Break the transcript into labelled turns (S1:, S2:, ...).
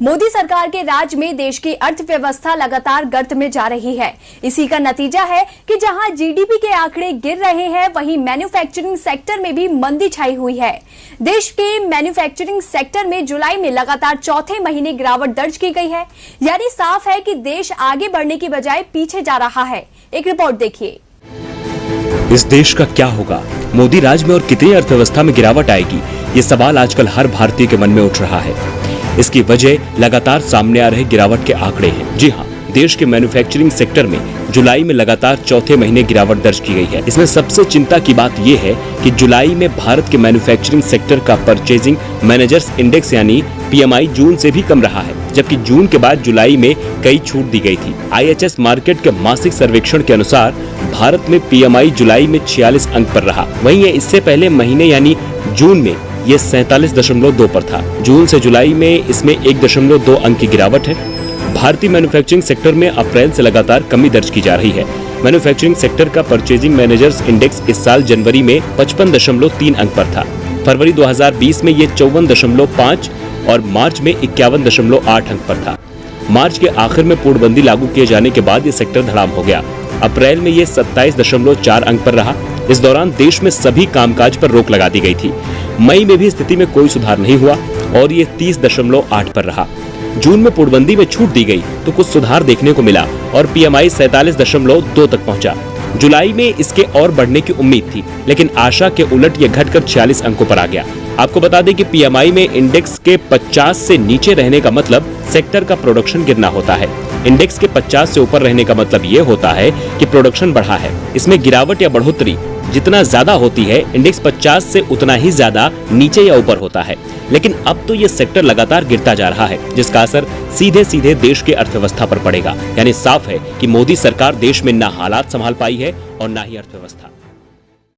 S1: मोदी सरकार के राज में देश की अर्थव्यवस्था लगातार गर्त में जा रही है। इसी का नतीजा है कि जहां जीडीपी के आंकड़े गिर रहे हैं, वहीं मैन्युफैक्चरिंग सेक्टर में भी मंदी छाई हुई है। देश के मैन्युफैक्चरिंग सेक्टर में जुलाई में लगातार चौथे महीने गिरावट दर्ज की गई है। यानी साफ है कि देश आगे बढ़ने की बजाय पीछे जा रहा है। एक रिपोर्ट देखिए।
S2: इस देश का क्या होगा? मोदी राज में और कितनी अर्थव्यवस्था में गिरावट आएगी? ये सवाल आजकल हर भारतीय के मन में उठ रहा है। इसकी वजह लगातार सामने आ रहे गिरावट के आंकड़े हैं। जी हाँ, देश के मैन्युफैक्चरिंग सेक्टर में जुलाई में लगातार चौथे महीने गिरावट दर्ज की गई है। इसमें सबसे चिंता की बात यह है कि जुलाई में भारत के मैन्युफैक्चरिंग सेक्टर का परचेजिंग मैनेजर्स इंडेक्स यानी PMI जून से भी कम रहा है, जबकि जून के बाद जुलाई में कई छूट दी गई थी। IHS मार्केट के मासिक सर्वेक्षण के अनुसार भारत में PMI जुलाई में 46 अंक पर रहा। वहीं इससे पहले महीने यानी जून में ये 47.2 पर था। जून से जुलाई में इसमें 1.2 अंक की गिरावट है। भारतीय मैन्युफैक्चरिंग सेक्टर में अप्रैल से लगातार कमी दर्ज की जा रही है। मैन्युफैक्चरिंग सेक्टर का परचेजिंग मैनेजर्स इंडेक्स इस साल जनवरी में 55.3 अंक पर था। फरवरी 2020 में ये 54.5 और मार्च में 51.8 अंक पर था। मार्च के आखिर में पूर्णबंदी लागू किए जाने के बाद ये सेक्टर धड़ाम हो गया। अप्रैल में ये 27.4 अंक पर रहा। इस दौरान देश में सभी कामकाज पर रोक लगा दी गई थी। मई में भी स्थिति में कोई सुधार नहीं हुआ और ये 30.8 पर रहा। जून में पूर्णबंदी में छूट दी गई तो कुछ सुधार देखने को मिला और PMI 47.2 तक पहुंचा। जुलाई में इसके और बढ़ने की उम्मीद थी, लेकिन आशा के उलट ये घटकर 46 अंकों पर आ गया। आपको बता दें कि PMI में इंडेक्स के 50 से नीचे रहने का मतलब सेक्टर का प्रोडक्शन गिरना होता है। इंडेक्स के 50 से ऊपर रहने का मतलब ये होता है कि प्रोडक्शन बढ़ा है। इसमें गिरावट या बढ़ोतरी जितना ज्यादा होती है, इंडेक्स 50 से उतना ही ज्यादा नीचे या ऊपर होता है। लेकिन अब तो ये सेक्टर लगातार गिरता जा रहा है, जिसका असर सीधे सीधे देश की अर्थव्यवस्था पर पड़ेगा। यानी साफ है कि मोदी सरकार देश में ना हालात संभाल पाई है और ना ही अर्थव्यवस्था।